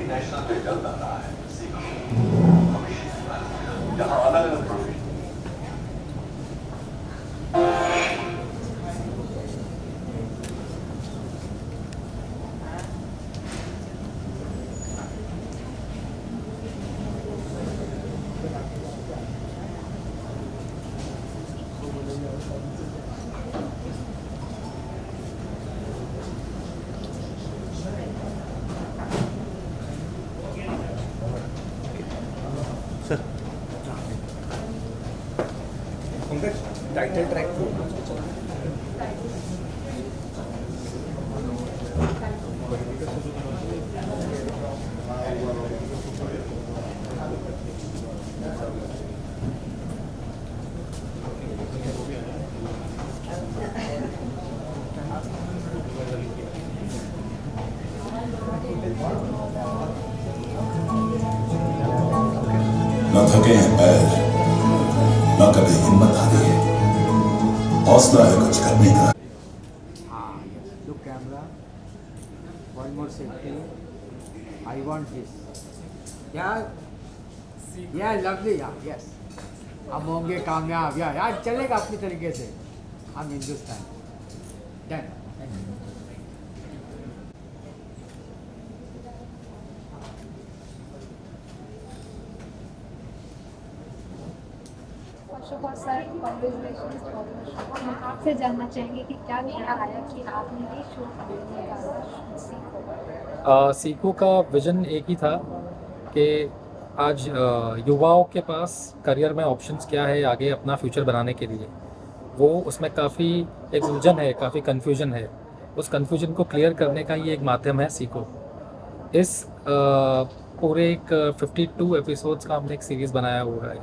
National पे चलता रहा है, सीखो यहाँ अलग अलग प्रोफेशन। टाइटल ट्रैक न थके हैं पैर, न कभी हिम्मत हारी है, हौसला है कुछ करने का। Look camera. One more safety. I want this. Yeah. Yeah, lovely. Yeah, yes. हम होंगे कामयाब यार चलेगा अपनी तरीके से हम हिंदुस्तान डन। Sir congratulations. हम आपसे जानना चाहेंगे कि क्या नया आया कि आपने ये शो सीखो। सीखो का विजन एक ही था कि आज युवाओं के पास करियर में ऑप्शंस क्या है आगे अपना फ्यूचर बनाने के लिए। वो उसमें काफ़ी एक उलझन है, काफ़ी कन्फ्यूजन है। उस कन्फ्यूजन को क्लियर करने का ये एक माध्यम है सीखो। इस पूरे एक 52 एपिसोड्स का हमने एक सीरीज़ बनाया हुआ है।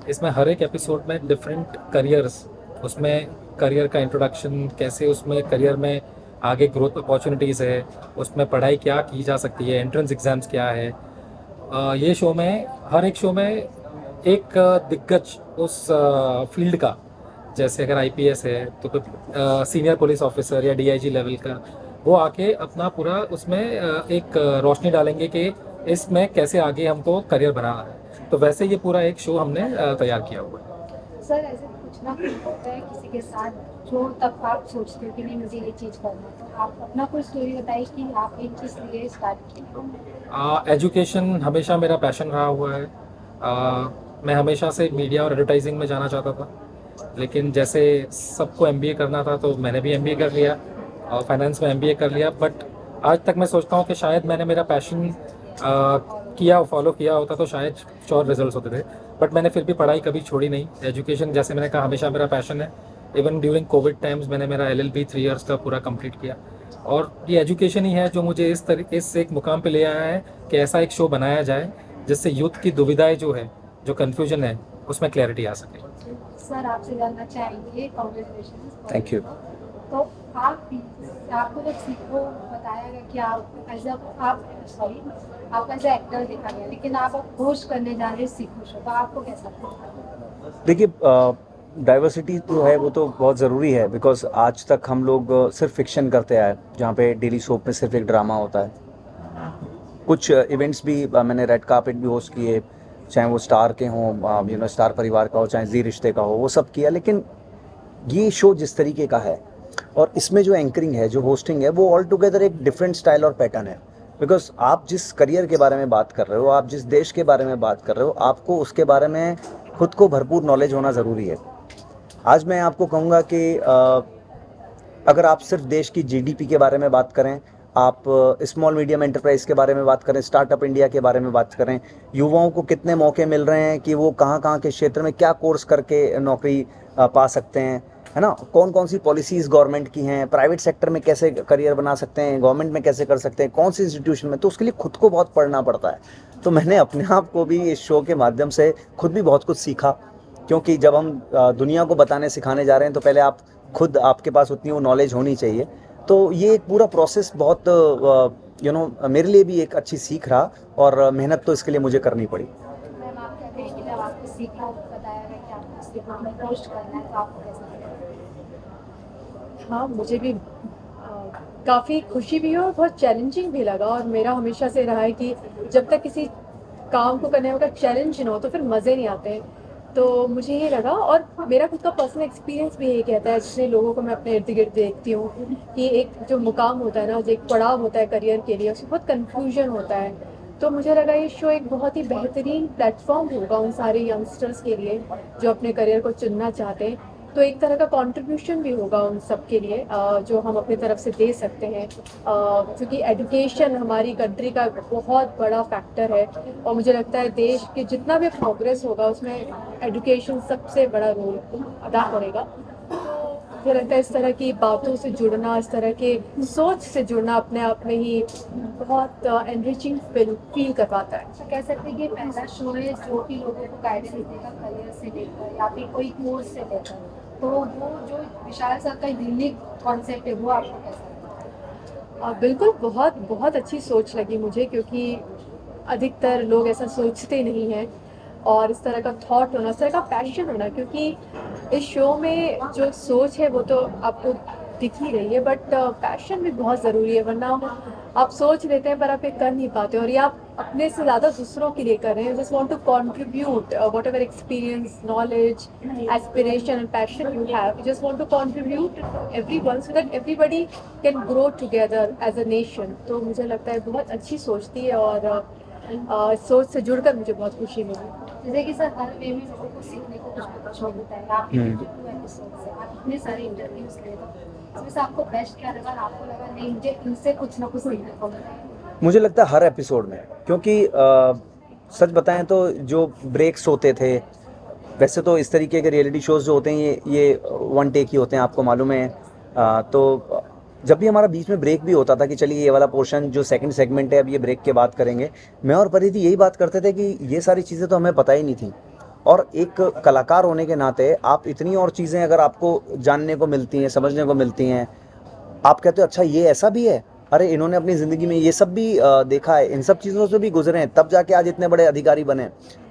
इसमें हर एक एपिसोड में डिफरेंट करियर्स, उसमें करियर का इंट्रोडक्शन, कैसे उसमें करियर में आगे ग्रोथ अपॉर्चुनिटीज़ है, उसमें पढ़ाई क्या की जा सकती है, एंट्रेंस एग्ज़ाम्स क्या है। ये शो में हर एक शो में एक दिग्गज उस फील्ड का, जैसे अगर आईपीएस है तो सीनियर पुलिस ऑफिसर या डीआईजी लेवल का, वो आके अपना पूरा उसमें एक रोशनी डालेंगे कि इसमें कैसे आगे हमको करियर बनाना है। तो वैसे ये पूरा एक शो हमने तैयार किया हुआ है। सर ऐसे कुछ ना कुछ होता है किसी के साथ जो तब आप सोचते हो कि नहीं मुझे ये चीज़ करना है, तो आप अपना कोई स्टोरी बताइए कि आप ये चीज़ लिए स्टार्ट की। एजुकेशन हमेशा मेरा पैशन रहा हुआ है। मैं हमेशा से मीडिया और एडवर्टाइजिंग में जाना चाहता था, लेकिन जैसे सबको एमबीए करना था तो मैंने भी एमबीए कर लिया और फाइनेंस में एमबीए कर लिया। बट आज तक मैं सोचता हूँ कि शायद मैंने मेरा पैशन फॉलो किया होता तो शायद और रिजल्ट्स होते थे। बट मैंने फिर भी पढ़ाई कभी छोड़ी नहीं। एजुकेशन जैसे मैंने कहा हमेशा मेरा पैशन है। इवन ड्यूरिंग कोविड टाइम्स मैंने मेरा LLB 3 इयर्स का पूरा कंप्लीट किया। और ये एजुकेशन ही है जो मुझे इस एक मुकाम पे ले आया है कि ऐसा एक शो बनाया जाए जिससे यूथ की दुविधाएं जो है, जो कन्फ्यूजन है, उसमें क्लैरिटी आ सके। सर आपसे जानना चाहेंगे, कांग्रेचुलेशंस। Thank you. तो आपको जब सीखो बताया गया कि आप एज एक्टर देखा गया, लेकिन आप होस्ट करने जा रहे हैं सीखो शो, तो आपको कैसा लगा? देखिए, डाइवर्सिटी जो है वो तो बहुत ज़रूरी है, बिकॉज आज तक हम लोग सिर्फ फिक्शन करते आए, जहाँ पे डेली सोप में सिर्फ एक ड्रामा होता है। कुछ इवेंट्स भी मैंने रेड कार्पेट भी होस्ट किए, चाहे वो स्टार के हों, स्टार परिवार का हो, चाहे जी रिश्ते का हो, वो सब किया। लेकिन ये शो जिस तरीके का है और इसमें जो एंकरिंग है, जो होस्टिंग है, वो ऑल टुगेदर एक डिफरेंट स्टाइल और पैटर्न है। बिकॉज आप जिस करियर के बारे में बात कर रहे हो, आप जिस देश के बारे में बात कर रहे हो, आपको उसके बारे में खुद को भरपूर नॉलेज होना ज़रूरी है। आज मैं आपको कहूँगा कि अगर आप सिर्फ देश की जीडीपी के बारे में बात करें, आप स्मॉल मीडियम एंटरप्राइज के बारे में बात करें, स्टार्टअप इंडिया के बारे में बात करें, युवाओं को कितने मौके मिल रहे हैं कि वो कहाँ कहाँ के क्षेत्र में क्या कोर्स करके नौकरी पा सकते हैं, है ना, कौन कौन सी पॉलिसीज़ गवर्नमेंट की हैं, प्राइवेट सेक्टर में कैसे करियर बना सकते हैं, गवर्नमेंट में कैसे कर सकते हैं, कौन सी इंस्टीट्यूशन में, तो उसके लिए खुद को बहुत पढ़ना पड़ता है। तो मैंने अपने आप को भी इस शो के माध्यम से खुद भी बहुत कुछ सीखा, क्योंकि जब हम दुनिया को बताने सिखाने जा रहे हैं तो पहले आप खुद, आपके पास उतनी वो नॉलेज होनी चाहिए। तो ये एक पूरा प्रोसेस बहुत मेरे लिए भी एक अच्छी सीख रहा, और मेहनत तो इसके लिए मुझे करनी पड़ी। मैम आप क्या कहेंगे जब आपको सीखो बताया गया कि आपको सीखो में पोस्ट करना है, तो आपको कैसा लगा? हाँ, मुझे भी काफ़ी खुशी भी हुई और बहुत चैलेंजिंग भी लगा। और मेरा हमेशा से रहा है कि जब तक किसी काम को करने का चैलेंज ना हो तो फिर मज़े नहीं आते हैं। तो मुझे ये लगा, और मेरा खुद का पर्सनल एक्सपीरियंस भी यही कहता है, जितने लोगों को मैं अपने इर्द गिर्द देखती हूँ, कि एक जो मुकाम होता है ना, जो एक पड़ाव होता है करियर के लिए, उसमें बहुत कन्फ्यूजन होता है। तो मुझे लगा ये शो एक बहुत ही बेहतरीन प्लेटफॉर्म होगा उन सारे यंगस्टर्स के लिए जो अपने करियर को चुनना चाहते हैं। तो एक तरह का कंट्रीब्यूशन भी होगा उन सब के लिए, जो हम अपनी तरफ से दे सकते हैं, क्योंकि एजुकेशन हमारी कंट्री का बहुत बड़ा फैक्टर है। और मुझे लगता है देश के जितना भी प्रोग्रेस होगा उसमें एजुकेशन सबसे बड़ा रोल अदा करेगा। तो मुझे लगता है इस तरह की बातों से जुड़ना, इस तरह के सोच से जुड़ना अपने आप में ही बहुत एनरिचिंग फील करवाता है। तो कह सकते हैं कि पहला शो है जो कि लोगों को गाइडेंस देगा करियर से लेकर या फिर कोई कोर्स से लेकर। तो वो जो विशाल सर का यूनिक कॉन्सेप्ट है वो आपको कैसा लगा? बिल्कुल, बहुत बहुत अच्छी सोच लगी मुझे, क्योंकि अधिकतर लोग ऐसा सोचते नहीं हैं। और इस तरह का थॉट होना, इस तरह का पैशन होना, क्योंकि इस शो में जो सोच है वो तो आपको दिख ही रही है, बट पैशन भी बहुत ज़रूरी है। वरना आप सोच लेते हैं पर आप ये कर नहीं पाते, और ये आप अपने से ज़्यादा दूसरों के लिए कर रहे हैं। Just want to contribute whatever experience, knowledge, aspiration and passion you have, just want to contribute everyone so that everybody can grow together as a nation. तो मुझे लगता है बहुत अच्छी सोच थी, और इस सोच से जुड़कर मुझे बहुत खुशी मिली। जैसे कि सर हर वे में लोगों को सीखने को कुछ ना कुछ मिलता है। आप 52 एपिसोड से आप इतने सारे इंटरव्यूज ले रहे हो, इसमें से आपको बेस्ट क्या लगा? आपको लगा नहीं मुझे इनसे कुछ ना कुछ सीखने को मिला? मुझे लगता है हर एपिसोड में, क्योंकि सच बताएं तो जो ब्रेक्स होते थे, वैसे तो इस तरीके के रियलिटी शोज़ जो होते हैं ये वन टेक ही होते हैं, आपको मालूम है। तो जब भी हमारा बीच में ब्रेक भी होता था कि चलिए ये वाला पोर्शन जो सेकंड सेगमेंट है अब ये ब्रेक के बाद करेंगे, मैं और परिधि यही बात करते थे कि ये सारी चीज़ें तो हमें पता ही नहीं थी। और एक कलाकार होने के नाते आप इतनी और चीज़ें अगर आपको जानने को मिलती हैं, समझने को मिलती हैं, आप कहते हो अच्छा ये ऐसा भी है, अरे इन्होंने अपनी ज़िंदगी में ये सब भी देखा है, इन सब चीज़ों से भी गुजरे हैं, तब जाके आज इतने बड़े अधिकारी बने।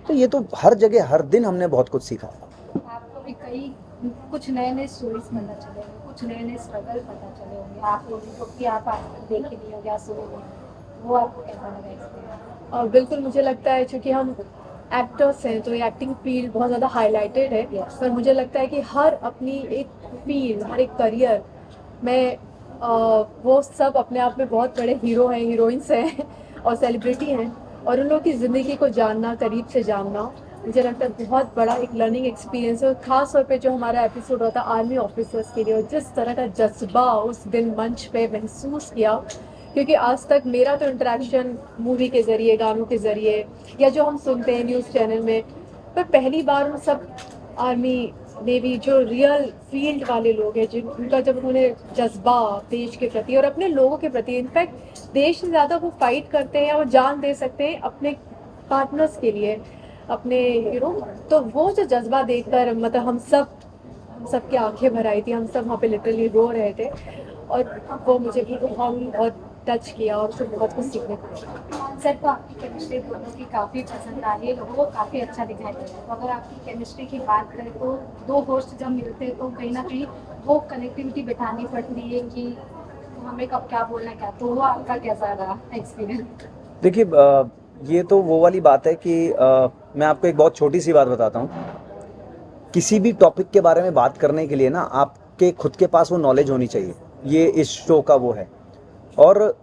तो ये तो हर जगह हर दिन हमने बहुत कुछ सीखा। आपको भी कुछ नए नए स्टोरीज पता चले होंगे, कुछ नए नए स्ट्रगल पता चले होंगे आप लोगों को कि आप आज तक देखे नहीं होंगे या सुने नहीं होंगे। वो आपको कैसा लगा एक्सपीरियंस? बिल्कुल, मुझे लगता है क्योंकि हम एक्टर्स हैं तो ये एक्टिंग फील्ड बहुत ज़्यादा हाईलाइटेड है, पर मुझे लगता है कि हर अपनी एक फील्ड, हर एक करियर में वो सब अपने आप में बहुत बड़े हीरो हैं, हीरोइंस हैं और सेलिब्रिटी हैं, और उन लोगों की ज़िंदगी को जानना, करीब से जानना, मुझे लगता है बहुत बड़ा एक लर्निंग एक्सपीरियंस है। और ख़ास तौर पे जो हमारा एपिसोड होता है आर्मी ऑफिसर्स के लिए, और जिस तरह का जज्बा उस दिन मंच पे महसूस किया, क्योंकि आज तक मेरा तो इंटरेक्शन मूवी के ज़रिए, गानों के ज़रिए, या जो हम सुनते हैं न्यूज़ चैनल में, पर पहली बार उन सब आर्मी, नेवी, जो रियल फील्ड वाले लोग हैं, जिनका जब उन्होंने जज्बा देश के प्रति और अपने लोगों के प्रति, इनफैक्ट देश से ज़्यादा वो फाइट करते हैं और जान दे सकते हैं अपने पार्टनर्स के लिए, अपने तो वो जो जज्बा देखकर मतलब हम सब की आंखें भर आई थी, हम सब वहाँ पे लिटरली रो रहे थे, और वो मुझे भी बहुत टच किया और उससे बहुत कुछ सीखने को मिला। सर तो आपकी केमिस्ट्री दोनों की काफ़ी पसंद आ रही है, लोगों को काफ़ी अच्छा दिखाई दे रहा है। तो अगर आपकी केमिस्ट्री की बात करें तो दो होस्ट जब मिलते हैं तो कहीं ना कहीं वो कनेक्टिविटी बिठानी पड़ती है कि हमें कब क्या बोलना है क्या, तो वो आपका कैसा रहा एक्सपीरियंस? देखिए ये तो वो वाली बात है कि मैं आपको एक बहुत छोटी सी बात बताता हूँ। किसी भी टॉपिक के बारे में बात करने के लिए ना आपके खुद के पास वो नॉलेज होनी चाहिए, ये इस शो का वो है। और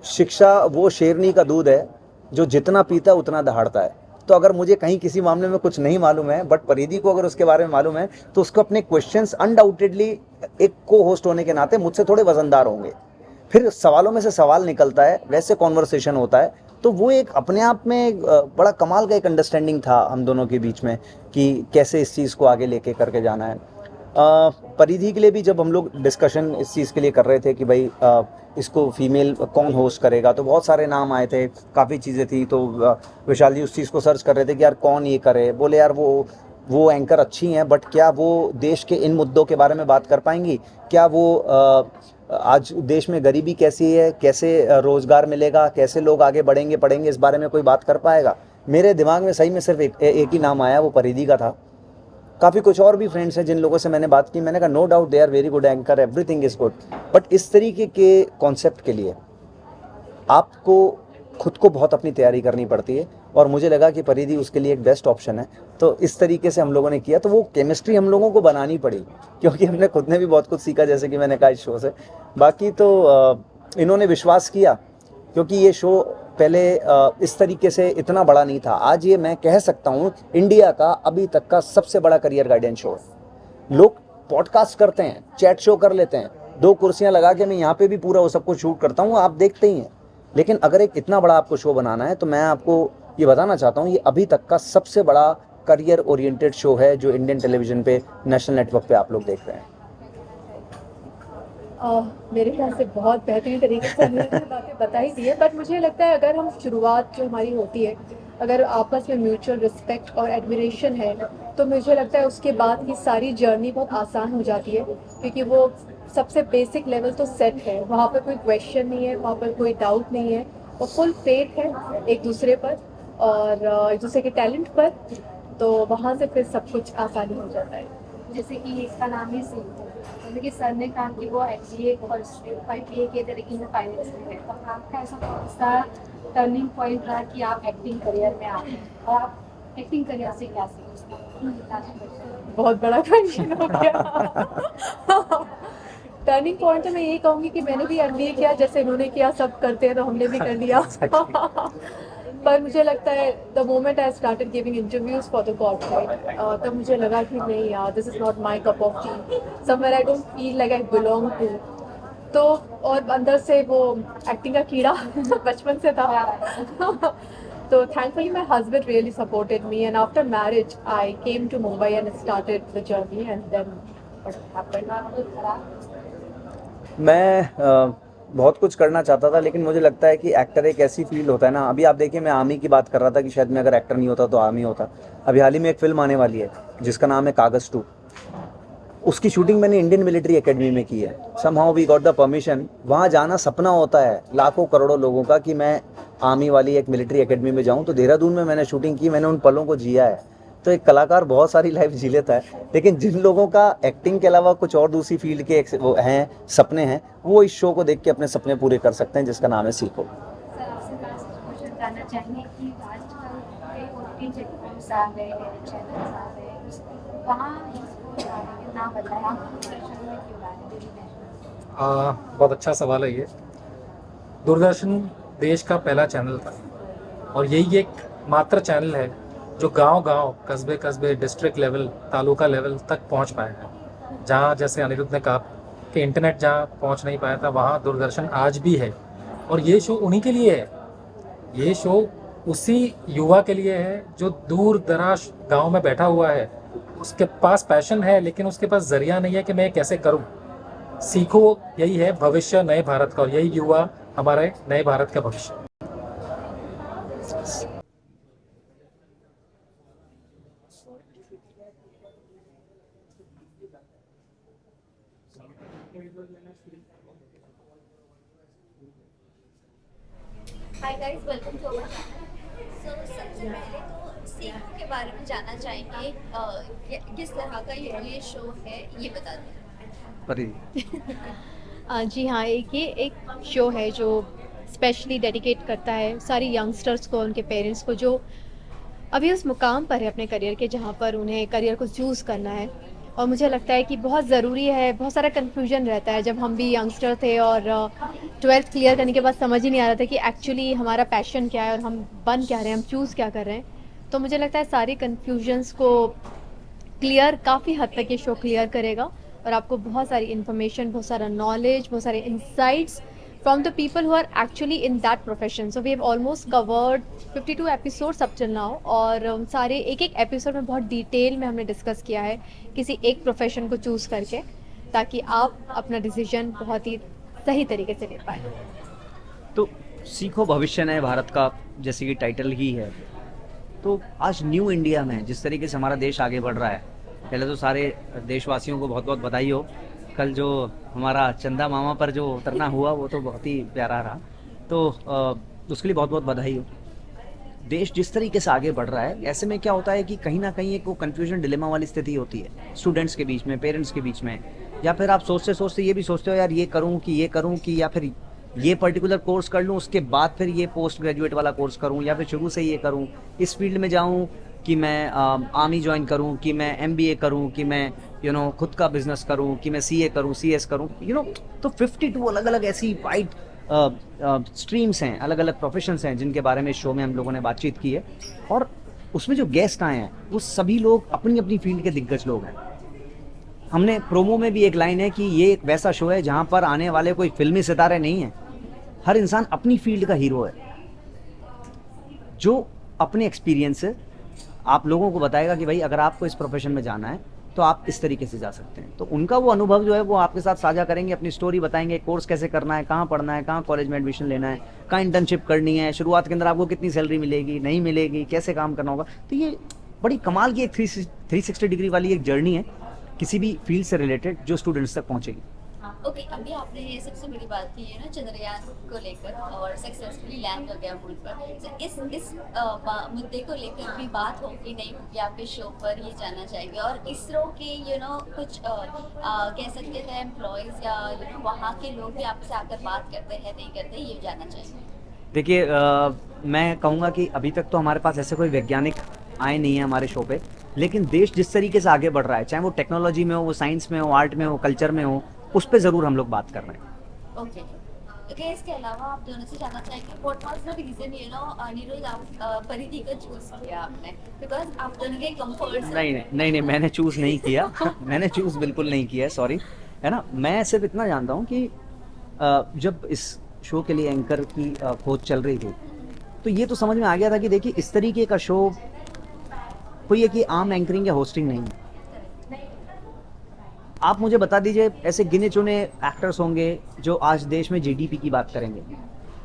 शिक्षा वो शेरनी का दूध है जो जितना पीता उतना दहाड़ता है। तो अगर मुझे कहीं किसी मामले में कुछ नहीं मालूम है, बट परिधि को अगर उसके बारे में मालूम है, तो उसको अपने क्वेश्चंस अनडाउटेडली एक को होस्ट होने के नाते मुझसे थोड़े वजनदार होंगे, फिर सवालों में से सवाल निकलता है, वैसे कॉन्वर्सेशन होता है। तो वो एक अपने आप में बड़ा कमाल का एक अंडरस्टैंडिंग था हम दोनों के बीच में कि कैसे इस चीज़ को आगे लेके करके जाना है। परिधि के लिए भी जब हम लोग डिस्कशन इस चीज़ के लिए कर रहे थे कि भाई इसको फीमेल कौन होस्ट करेगा, तो बहुत सारे नाम आए थे, काफ़ी चीज़ें थी। तो विशाल जी उस चीज़ को सर्च कर रहे थे कि यार कौन ये करे। बोले यार वो एंकर अच्छी हैं, बट क्या वो देश के इन मुद्दों के बारे में बात कर पाएंगी? क्या वो आज देश में गरीबी कैसी है, कैसे रोज़गार मिलेगा, कैसे लोग आगे बढ़ेंगे पढ़ेंगे, इस बारे में कोई बात कर पाएगा? मेरे दिमाग में सही में सिर्फ एक ही नाम आया, वो परिधि का था। काफ़ी कुछ और भी फ्रेंड्स हैं जिन लोगों से मैंने बात की, मैंने कहा no doubt they are very good anchor, everything is good, but इस तरीके के कॉन्सेप्ट के लिए आपको खुद को बहुत अपनी तैयारी करनी पड़ती है, और मुझे लगा कि परिधि उसके लिए एक बेस्ट ऑप्शन है। तो इस तरीके से हम लोगों ने किया, तो वो केमिस्ट्री हम लोगों को बनानी पड़ी, क्योंकि हमने खुद ने भी बहुत कुछ सीखा, जैसे कि मैंने कहा इस शो से। बाकी तो इन्होंने विश्वास किया, क्योंकि ये शो पहले इस तरीके से इतना बड़ा नहीं था। आज ये मैं कह सकता हूँ इंडिया का अभी तक का सबसे बड़ा करियर गाइडेंस शो है। लोग पॉडकास्ट करते हैं, चैट शो कर लेते हैं, 2 कुर्सियाँ लगा के मैं यहाँ पे भी पूरा वो सब कुछ शूट करता हूँ, आप देखते ही हैं। लेकिन अगर एक इतना बड़ा आपको शो बनाना है, तो मैं आपको ये बताना चाहता हूँ, ये अभी तक का सबसे बड़ा करियर ओरिएंटेड शो है जो इंडियन टेलीविजन पे, नेशनल नेटवर्क पे आप लोग देख रहे हैं। मेरे ख्याल से बहुत बेहतरीन तरीके से हमने बातें बता ही दी है, बट मुझे लगता है अगर हम शुरुआत जो हमारी होती है, अगर आपस में म्यूचुअल रिस्पेक्ट और एडमिरेशन है, तो मुझे लगता है उसके बाद की सारी जर्नी बहुत आसान हो जाती है, क्योंकि वो सबसे बेसिक लेवल तो सेट है, वहाँ पर कोई क्वेश्चन नहीं है, वहाँ पर कोई डाउट नहीं है, वो फुल फेथ है एक दूसरे पर और एक दूसरे के टैलेंट पर, तो वहाँ से फिर सब कुछ आसानी हो जाता है। जैसे कि इसका नाम ही सीख है, जैसे कि सर ने कहा कि वो एचडीए बीए किए थे लेकिन फाइनेंस में है, तो आपका ऐसा कौन सा टर्निंग पॉइंट रहा कि आप एक्टिंग करियर में आ गए, और आप एक्टिंग करियर से क्या सीखे? बहुत बड़ा क्वेश्चन हो गया। टर्निंग पॉइंट तो मैं यही कहूँगी कि मैंने भी एमबीए किया, जैसे इन्होंने किया, सब करते हैं तो हमने भी कर लिया। पर मुझे लगता है the moment I started giving interviews for the corporate, तब मुझे लगा कि नहीं यार, this is not my cup of tea, somewhere I don't feel like I belong to. तो और अंदर से वो एक्टिंग का कीड़ा बचपन से था। तो thankfully my husband really supported me, and after marriage I came to Mumbai and started the journey, and then what happened? मैं बहुत कुछ करना चाहता था, लेकिन मुझे लगता है कि एक्टर एक ऐसी फील्ड होता है ना, अभी आप देखिए मैं आर्मी की बात कर रहा था कि शायद मैं अगर एक्टर नहीं होता तो आर्मी होता। अभी हाल ही में एक फिल्म आने वाली है जिसका नाम है कागज 2, उसकी शूटिंग मैंने इंडियन मिलिट्री एकेडमी में की है। Somehow we got the permission. वहाँ जाना सपना होता है लाखों करोड़ों लोगों का कि मैं आर्मी वाली एक मिलिट्री एकेडमी में जाऊँ, तो देहरादून में मैंने शूटिंग की, मैंने उन पलों को जिया है। तो एक कलाकार बहुत सारी लाइफ जी लेता है, लेकिन जिन लोगों का एक्टिंग के अलावा कुछ और दूसरी फील्ड के वो हैं, सपने हैं, वो इस शो को देख के अपने सपने पूरे कर सकते हैं, जिसका नाम है सीखो। सर आपसे लास्ट क्वेश्चन जानना चाहेंगे कि आजकल कई ओटीटी प्लेटफॉर्म्स आ गए, चैनल्स आ गए, वहाँ इसको ना बताया, आप दूरदर्शन में क्यों आ रहे? बहुत अच्छा सवाल है ये। दूरदर्शन देश का पहला चैनल था, और यही एक मात्र चैनल है जो गांव-गांव, कस्बे-कस्बे, डिस्ट्रिक्ट लेवल, तालुका लेवल तक पहुंच पाया है। जहां जैसे अनिरुद्ध ने कहा कि इंटरनेट जहां पहुंच नहीं पाया था, वहां दूरदर्शन आज भी है, और ये शो उन्हीं के लिए है। ये शो उसी युवा के लिए है जो दूर दराज गांव में बैठा हुआ है, उसके पास पैशन है लेकिन उसके पास जरिया नहीं है कि मैं कैसे करूं। सीखो यही है भविष्य नए भारत का, और यही युवा हमारे नए भारत का भविष्य। Hi guys, welcome to our channel. सबसे पहले तो सीखो के बारे में जानना चाहेंगे, किस तरह का ये शो है, ये बता दें। जी हाँ, ये एक शो है जो स्पेशली डेडिकेट करता है सारी यंगस्टर्स को, उनके पेरेंट्स को, जो अभी उस मुकाम पर है अपने करियर के जहाँ पर उन्हें करियर को चूज़ करना है। और मुझे लगता है कि बहुत ज़रूरी है, बहुत सारा कन्फ्यूजन रहता है। जब हम भी यंगस्टर थे और 12th क्लियर करने के बाद समझ ही नहीं आ रहा था कि एक्चुअली हमारा पैशन क्या है और हम बन क्या रहे हैं, हम चूज़ क्या कर रहे हैं। तो मुझे लगता है सारी कन्फ्यूजन्स को क्लियर, काफ़ी हद तक ये शो क्लियर करेगा, और आपको बहुत सारी इन्फॉर्मेशन, बहुत सारा नॉलेज, बहुत सारे insights from the people who are actually in that profession. So we have almost covered 52 episodes up till now, और सारे एक एक एपिसोड में बहुत डिटेल में हमने डिस्कस किया है किसी एक प्रोफेशन को चूज़ करके, ताकि आप अपना डिसीजन बहुत ही सही तरीके से ले पाए। तो सीखो भविष्य नए भारत का, जैसे कि टाइटल ही है, तो आज न्यू इंडिया में जिस तरीके से हमारा देश आगे बढ़ रहा है, पहले तो सारे देशवासियों को बहुत बहुत बधाई हो। कल जो हमारा चंदा मामा पर जो उतरना हुआ वो तो बहुत ही प्यारा रहा, तो उसके लिए बहुत बहुत बधाई हो। देश जिस तरीके से आगे बढ़ रहा है, ऐसे में क्या होता है कि कहीं ना कहीं एक वो कन्फ्यूजन डिलेमा वाली स्थिति होती है स्टूडेंट्स के बीच में, पेरेंट्स के बीच में, या फिर आप सोचते सोचते ये भी सोचते हो यार ये करूँ कि या फिर ये पर्टिकुलर कोर्स कर लूँ उसके बाद फिर ये पोस्ट ग्रेजुएट वाला कोर्स करूँ, या फिर शुरू से ये करूँ, इस फील्ड में जाऊँ कि मैं आर्मी ज्वाइन करूँ, कि मैं MBA करूँ, कि मैं खुद का बिजनेस करूँ, कि मैं CA करूँ, CS करूँ, तो 52 अलग अलग ऐसी वाइड स्ट्रीम्स हैं, अलग अलग प्रोफेशंस हैं जिनके बारे में शो में हम लोगों ने बातचीत की है। और उसमें जो गेस्ट आए हैं वो सभी लोग अपनी अपनी फील्ड के दिग्गज लोग हैं। हमने प्रोमो में भी एक लाइन है कि ये एक वैसा शो है जहाँ पर आने वाले कोई फिल्मी सितारे नहीं हैं, हर इंसान अपनी फील्ड का हीरो है जो अपने एक्सपीरियंस से आप लोगों को बताएगा कि भाई अगर आपको इस प्रोफेशन में जाना है तो आप इस तरीके से जा सकते हैं। तो उनका वो अनुभव जो है वो आपके साथ साझा करेंगे, अपनी स्टोरी बताएंगे, कोर्स कैसे करना है, कहाँ पढ़ना है, कहाँ कॉलेज में एडमिशन लेना है, कहाँ इंटर्नशिप करनी है, शुरुआत के अंदर आपको कितनी सैलरी मिलेगी, नहीं मिलेगी, कैसे काम करना होगा। तो ये बड़ी कमाल की एक 360 डिग्री वाली एक जर्नी है किसी भी फील्ड से रिलेटेड जो स्टूडेंट्स तक पहुँचेगी। ओके, अभी आपने ये सबसे बड़ी बात की है ना चंद्रयान को लेकर और सक्सेसफुली लैंड हो गया मून पर। तो इस मुद्दे को लेकर भी बात होगी नहीं होगी आपके शो पर, ये जानना चाहेंगे। और इसरो के कुछ कह सकते हैं एम्प्लॉयज़ या वहाँ के लोग भी आपसे आकर बात करते हैं नहीं करते, ये जानना चाहेंगे। देखिए मैं कहूँगा कि अभी तक तो हमारे पास ऐसे कोई वैज्ञानिक आए नहीं है हमारे शो पे, लेकिन देश जिस तरीके से आगे बढ़ रहा है, चाहे वो टेक्नोलॉजी में हो, वो साइंस में हो, आर्ट में हो, कल्चर में हो, उस पे ज़रूर हम लोग बात कर रहे हैं। ओके, इसके अलावा आप दोनों से जानना चाहेंगे what was the reason Neeraj आप परिधि को चूज किया आपने, बिकॉज आप दोनों के कंफर्ट। नहीं मैंने चूज़ नहीं किया मैंने चूज़ बिल्कुल नहीं किया है, सॉरी, है ना। मैं सिर्फ इतना जानता हूँ कि जब इस शो के लिए एंकर की खोज चल रही थी तो ये तो समझ में आ गया था कि देखिए इस तरीके का शो कोई है कि आम एंकरिंग या होस्टिंग नहीं है। आप मुझे बता दीजिए ऐसे गिने चुने एक्टर्स होंगे जो आज देश में GDP की बात करेंगे,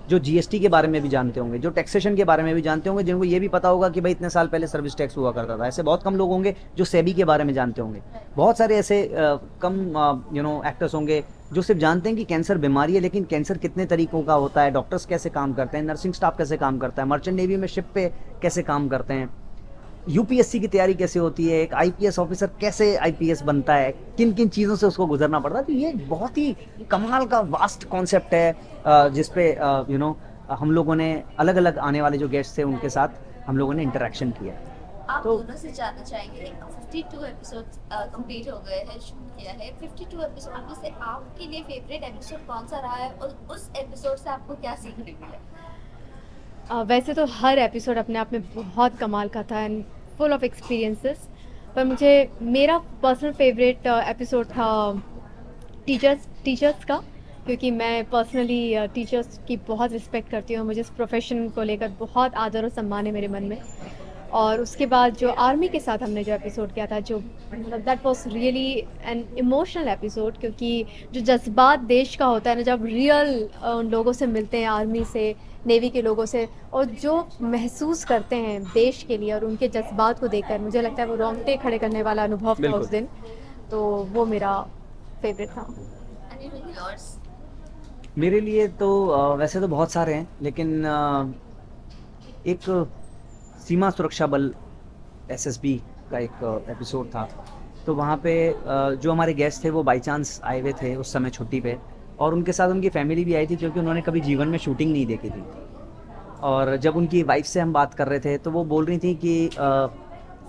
जो GST के बारे में भी जानते होंगे, जो टैक्सेशन के बारे में भी जानते होंगे, जिनको ये भी पता होगा कि भाई इतने साल पहले सर्विस टैक्स हुआ करता था। ऐसे बहुत कम लोग होंगे जो सेबी के बारे में जानते होंगे। बहुत सारे ऐसे कम एक्टर्स होंगे जो सिर्फ जानते हैं कि कैंसर बीमारी है, लेकिन कैंसर कितने तरीकों का होता है, डॉक्टर्स कैसे काम करते हैं, नर्सिंग स्टाफ कैसे काम करता है, मर्चेंट नेवी में शिप पे कैसे काम करते हैं, UPSC की तैयारी कैसे होती है, एक IPS ऑफिसर कैसे IPS बनता है, किन किन चीज़ों से उसको गुजरना पड़ता है। तो ये बहुत ही कमाल का वास्ट कॉन्सेप्ट है जिस पे हम लोगों ने अलग अलग आने वाले जो गेस्ट थे उनके साथ हम लोगों ने इंटरेक्शन किया। आप दोनों से जानना चाहेंगे 52 एपिसोड कंप्लीट हो गए हैं, शूट किया है। 52 एपिसोड में से आपके लिए फेवरेट एपिसोड कौन सा रहा है और उस एपिसोड से आपको क्या सीखने मिला? वैसे तो हर एपिसोड अपने आप में बहुत कमाल का था एंड फुल ऑफ एक्सपीरियंसेस, पर मुझे मेरा पर्सनल फेवरेट एपिसोड था टीचर्स का, क्योंकि मैं पर्सनली टीचर्स की बहुत रिस्पेक्ट करती हूँ। मुझे इस प्रोफेशन को लेकर बहुत आदर और सम्मान है मेरे मन में। और उसके बाद जो आर्मी के साथ हमने जो एपिसोड किया था, जो that was really an emotional episode, क्योंकि जो जज्बात देश का होता है ना, जब रियल उन लोगों से मिलते हैं, आर्मी से, नेवी के लोगों से, और जो महसूस करते हैं देश के लिए और उनके जज्बात को देखकर, मुझे लगता है वो रोंगटे खड़े करने वाला अनुभव था उस दिन। तो वो मेरा फेवरेट था। मेरे लिए तो वैसे तो बहुत सारे हैं, लेकिन एक सीमा सुरक्षा बल SSB का एक एपिसोड था। तो वहाँ पे जो हमारे गेस्ट थे वो बाई चांस आए हुए थे उस समय छुट्टी पे, और उनके साथ उनकी फैमिली भी आई थी क्योंकि उन्होंने कभी जीवन में शूटिंग नहीं देखी थी। और जब उनकी वाइफ से हम बात कर रहे थे तो वो बोल रही थी कि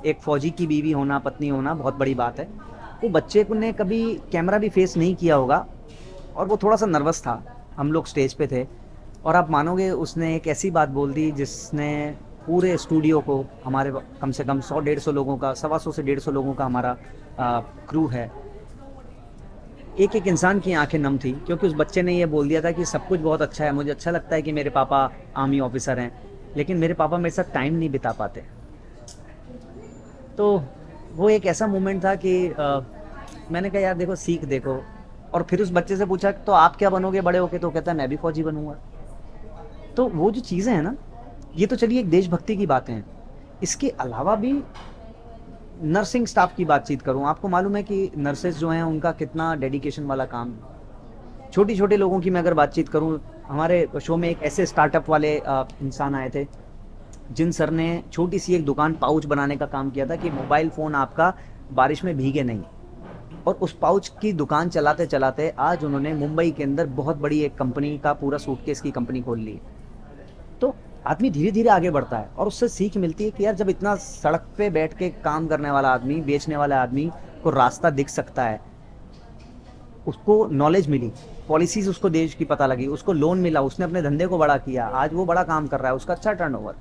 एक फ़ौजी की बीवी होना, पत्नी होना बहुत बड़ी बात है। वो बच्चे को ने कभी कैमरा भी फेस नहीं किया होगा और वो थोड़ा सा नर्वस था। हम लोग स्टेज पे थे और आप मानोगे उसने एक ऐसी बात बोल दी जिसने पूरे स्टूडियो को, हमारे कम से कम 100-150 लोगों का, 125 से 150 लोगों का हमारा क्रू है, एक एक इंसान की आंखें नम थी, क्योंकि उस बच्चे ने ये बोल दिया था कि सब कुछ बहुत अच्छा है, मुझे अच्छा लगता है कि मेरे पापा आर्मी ऑफिसर हैं, लेकिन मेरे पापा मेरे साथ टाइम नहीं बिता पाते। तो वो एक ऐसा मोमेंट था कि मैंने कहा यार देखो, सीख देखो। और फिर उस बच्चे से पूछा तो आप क्या बनोगे बड़े होके, तो कहता है मैं भी फौजी बनूंगा। तो वो जो चीज़ें हैं ना, ये तो चलिए एक देशभक्ति की बातें हैं। इसके अलावा भी नर्सिंग स्टाफ की बातचीत करूं, आपको मालूम है कि नर्सेज जो हैं उनका कितना डेडिकेशन वाला काम है। छोटे छोटे लोगों की मैं अगर बातचीत करूं, हमारे शो में एक ऐसे स्टार्टअप वाले इंसान आए थे जिन सर ने छोटी सी एक दुकान पाउच बनाने का काम किया था कि मोबाइल फ़ोन आपका बारिश में भीगे नहीं, और उस पाउच की दुकान चलाते चलाते आज उन्होंने मुंबई के अंदर बहुत बड़ी एक कंपनी का पूरा सूटकेस की कंपनी खोल ली। तो आदमी धीरे धीरे आगे बढ़ता है और उससे सीख मिलती है कि यार जब इतना सड़क पे बैठ के काम करने वाला आदमी, बेचने वाला आदमी को रास्ता दिख सकता है, उसको नॉलेज मिली, पॉलिसीज उसको देश की पता लगी, उसको लोन मिला, उसने अपने धंधे को बड़ा किया, आज वो बड़ा काम कर रहा है, उसका अच्छा टर्नओवर।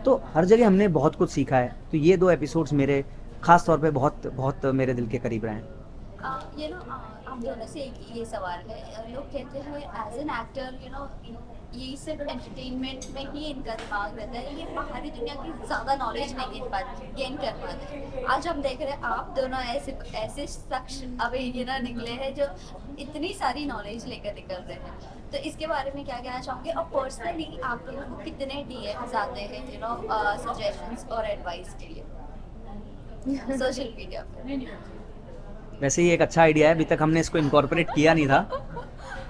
तो हर जगह हमने बहुत कुछ सीखा है। तो ये 2 एपिसोड्स मेरे खास तौर पे बहुत बहुत मेरे दिल के करीब रहे हैं। यू नो हम दोनों से एक ये सवाल है, लोग कहते हैं as an actor you know ये सिर्फ एंटरटेनमेंट में ही इनका दिमाग रहता है, ये बाहरी दुनिया की ज़्यादा नॉलेज नहीं गेन कर पाते। आज हम देख रहे हैं आप दोनों ऐसे शख्स अभी ये ना निकले हैं जो इतनी सारी नॉलेज लेकर निकल रहे हैं, तो इसके बारे में क्या कहना चाहोगे? और पर्सनली आप लोगों को कितने डीएम्स आते हैं यू नो सजेशंस और एडवाइस के लिए सोशल मीडिया पर? वैसे ये एक अच्छा आइडिया है, अभी तक हमने इसको इनकॉर्पोरेट किया नहीं था।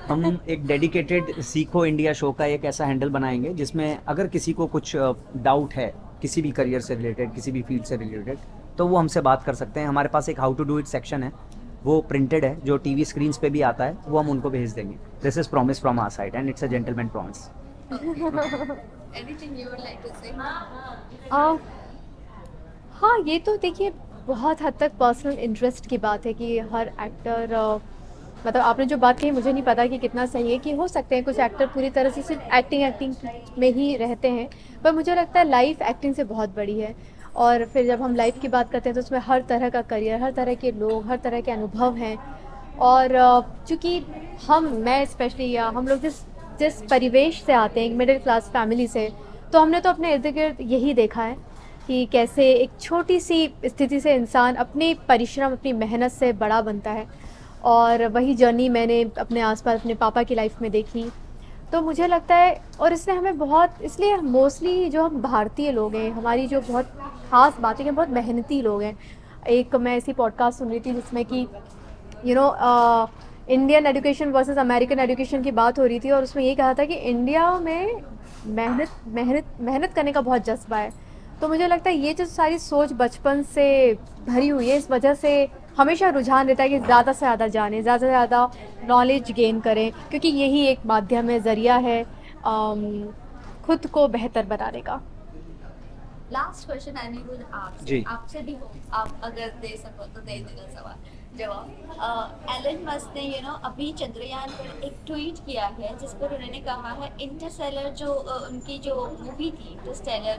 हम एक डेडिकेटेड सीखो इंडिया शो का एक ऐसा हैंडल बनाएंगे जिसमें अगर किसी को कुछ डाउट है किसी भी करियर से रिलेटेड, किसी भी फील्ड से रिलेटेड, तो वो हमसे बात कर सकते हैं। हमारे पास एक how to do it section है, वो प्रिंटेड है, जो टीवी स्क्रीन्स पे भी आता है, वो हम उनको भेज देंगे। This is promise from our side and it's a gentleman promise. Anything you would like to say? हाँ, ये तो देखिए बहुत हद तक पर्सनल इंटरेस्ट की बात है कि हर एक्टर मतलब आपने जो बात कही मुझे नहीं पता कि कितना सही है, कि हो सकते हैं कुछ एक्टर पूरी तरह से सिर्फ एक्टिंग में ही रहते हैं, पर मुझे लगता है लाइफ एक्टिंग से बहुत बड़ी है। और फिर जब हम लाइफ की बात करते हैं तो उसमें हर तरह का करियर, हर तरह के लोग, हर तरह के अनुभव हैं। और चूँकि मैं स्पेशली या हम लोग जिस परिवेश से आते हैं, एक मिडिल क्लास फैमिली से, तो हमने तो अपने इर्द गिर्द यही देखा है कि कैसे एक छोटी सी स्थिति से इंसान अपने परिश्रम, अपनी मेहनत से बड़ा बनता है। और वही जर्नी मैंने अपने आसपास अपने पापा की लाइफ में देखी। तो मुझे लगता है, और इसने हमें बहुत, इसलिए मोस्टली जो हम भारतीय लोग हैं, हमारी जो बहुत ख़ास बात है कि हम बहुत मेहनती लोग हैं। एक मैं ऐसी पॉडकास्ट सुन रही थी जिसमें कि you know Indian education versus American education की बात हो रही थी, और उसमें ये कहा था कि इंडिया में मेहनत करने का बहुत जज्बा है। तो मुझे लगता है ये जो सारी सोच बचपन से भरी हुई है, इस वजह से हमेशा रुझान रहता है कि ज़्यादा से ज़्यादा जानें, ज़्यादा से ज़्यादा नॉलेज गेन करें, क्योंकि यही एक माध्यम है, ज़रिया है खुद को बेहतर बनाने का। लास्ट क्वेश्चन अनिरुद्ध जी। आपसे भी हो, आप अगर दे सको तो दे देना सवाल जवाब। एलन मस्क ने यू नो अभी चंद्रयान पर एक ट्वीट किया है जिस पर उन्होंने कहा है इंटरस्टेलर जो उनकी जो मूवी थी इंटरस्टेलर,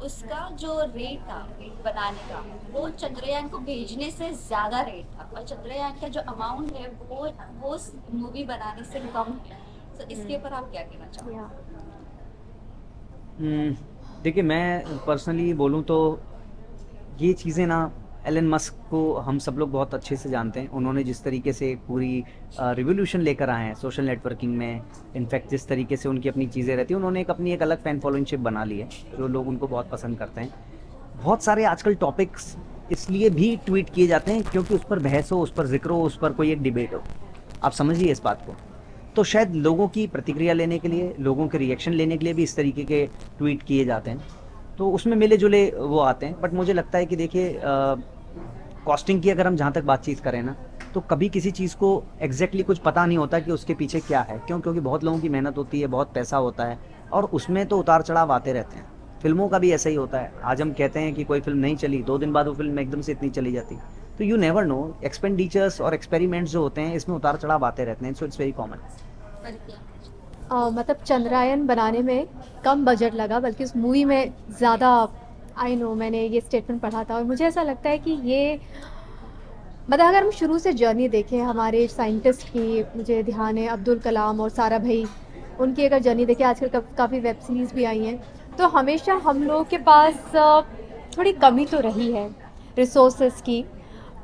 उसका जो रेट था बनाने का वो चंद्रयान को भेजने से ज़्यादा रेट था, और चंद्रयान का जो अमाउंट है वो मूवी बनाने से कम है। तो इसके ऊपर आप क्या कहना चाहोगे? देखिए, मैं पर्सनली बोलूँ तो ये चीज़ें ना, एलन मस्क को हम सब लोग बहुत अच्छे से जानते हैं। उन्होंने जिस तरीके से पूरी रिवोल्यूशन लेकर आए हैं सोशल नेटवर्किंग में, इनफैक्ट जिस तरीके से उनकी अपनी चीज़ें रहती हैं, उन्होंने अपनी एक अलग फ़ैन फॉलोइंगशिप बना ली है, जो लोग उनको बहुत पसंद करते हैं। बहुत सारे आजकल टॉपिक्स इसलिए भी ट्वीट किए जाते हैं क्योंकि उस पर बहस हो, उस पर जिक्र हो, उस पर कोई एक डिबेट हो। आप समझिए इस बात को। तो शायद लोगों की प्रतिक्रिया लेने के लिए, लोगों के रिएक्शन लेने के लिए भी इस तरीके के ट्वीट किए जाते हैं, तो उसमें मिले जुले वो आते हैं। बट मुझे लगता है कि देखिए, कॉस्टिंग की अगर हम जहाँ तक बातचीत करें ना, तो कभी किसी चीज़ को एग्जैक्टली कुछ पता नहीं होता कि उसके पीछे क्या है। क्योंकि बहुत लोगों की मेहनत होती है, बहुत पैसा होता है, और उसमें तो उतार चढ़ाव आते रहते हैं। फिल्मों का भी ऐसा ही होता है। आज हम कहते हैं कि कोई फिल्म नहीं चली, 2 दिन बाद वो फिल्म एकदम से इतनी चली जाती। तो यू नेवर नो, एक्सपेंडिचर्स और एक्सपेरिमेंट्स जो होते हैं इसमें उतार चढ़ाव आते रहते हैं। So it's very common. मतलब चंद्रयान बनाने में कम बजट लगा, बल्कि उस मूवी में ज़्यादा, आई नो, मैंने ये स्टेटमेंट पढ़ा था, और मुझे ऐसा लगता है कि ये मतलब अगर हम शुरू से जर्नी देखें हमारे साइंटिस्ट की, मुझे ध्यान है अब्दुल कलाम और सारा भाई, उनकी अगर जर्नी देखें, आजकल काफ़ी वेब सीरीज़ भी आई हैं, तो हमेशा हम लोग के पास थोड़ी कमी तो रही है रिसोर्सेज की,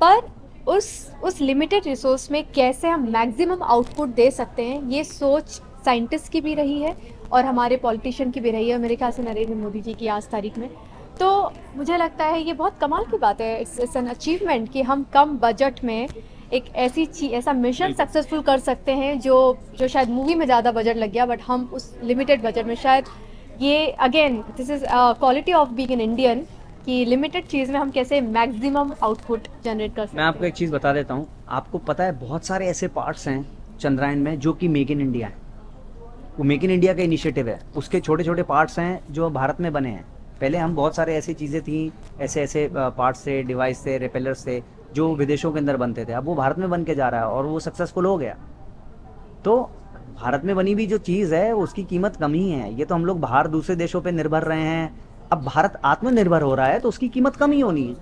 पर उस लिमिटेड रिसोर्स में कैसे हम मैक्सिमम आउटपुट दे सकते हैं, ये सोच साइंटिस्ट की भी रही है और हमारे पॉलिटिशियन की भी रही है, मेरे ख्याल से नरेंद्र मोदी जी की आज तारीख में। तो मुझे लगता है ये बहुत कमाल की बात है, इट्स एन अचीवमेंट कि हम कम बजट में एक ऐसा मिशन सक्सेसफुल कर सकते हैं जो शायद मूवी में ज़्यादा बजट लग गया, बट हम उस लिमिटेड बजट में शायद ये again this is quality of being an Indian कि लिमिटेड चीज़ में हम कैसे मैक्सिमम आउटपुट जनरेट कर सकते मैं आपको एक चीज़ बता देता हूँ, आपको पता है बहुत सारे ऐसे पार्ट्स हैं चंद्रयान में जो कि मेक इन इंडिया है। वो मेक इन इंडिया का इनिशिएटिव है, उसके छोटे छोटे पार्ट्स हैं जो भारत में बने हैं। पहले हम बहुत सारे ऐसी चीज़ें थी, ऐसे ऐसे पार्ट्स थे, डिवाइस थे, रिपेलर्स थे जो विदेशों के अंदर बनते थे, अब वो भारत में बन के जा रहा है और वो सक्सेसफुल हो गया। तो भारत में बनी हुई जो चीज़ है उसकी कीमत कम ही है। ये तो हम लोग बाहर दूसरे देशों पे निर्भर रहे हैं, अब भारत आत्मनिर्भर हो रहा है तो उसकी कीमत कम ही होनी है।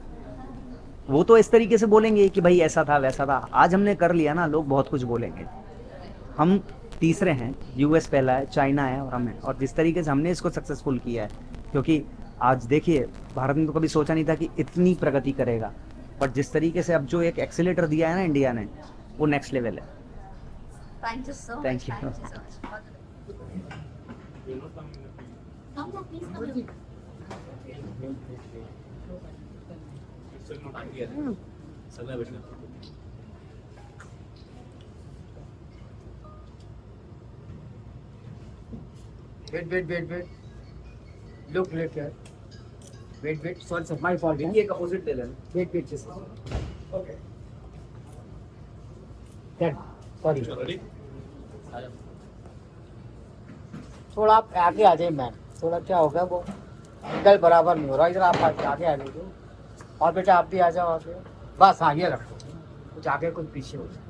वो तो इस तरीके से बोलेंगे कि भाई ऐसा था वैसा था, आज हमने कर लिया ना, लोग बहुत कुछ बोलेंगे। हम तीसरे हैं, यूएस पहला है, चाइना है और हम हैं। और जिस तरीके से हमने इसको सक्सेसफुल किया है, क्योंकि आज देखिए भारत ने तो कभी सोचा नहीं था कि इतनी प्रगति करेगा, बट जिस तरीके से अब जो एक एक्सीलेटर दिया है ना इंडिया ने, वो नेक्स्ट लेवल है। Thank you so much. Thank you. Come on, please come on. Wait. Look here. Wait. Sorry, sir. My fault. ये एक अपोजिट ले लेना। Wait, just. Okay. Dad, sorry. थोड़ा आप आगे आ जाइए मैम, थोड़ा क्या हो गया वो एंगल बराबर नहीं हो रहा, इधर आप आगे आ जाइए। और बेटा आप भी आ जाओ आगे, बस आगे रखो, कुछ आगे कुछ पीछे हो जाए।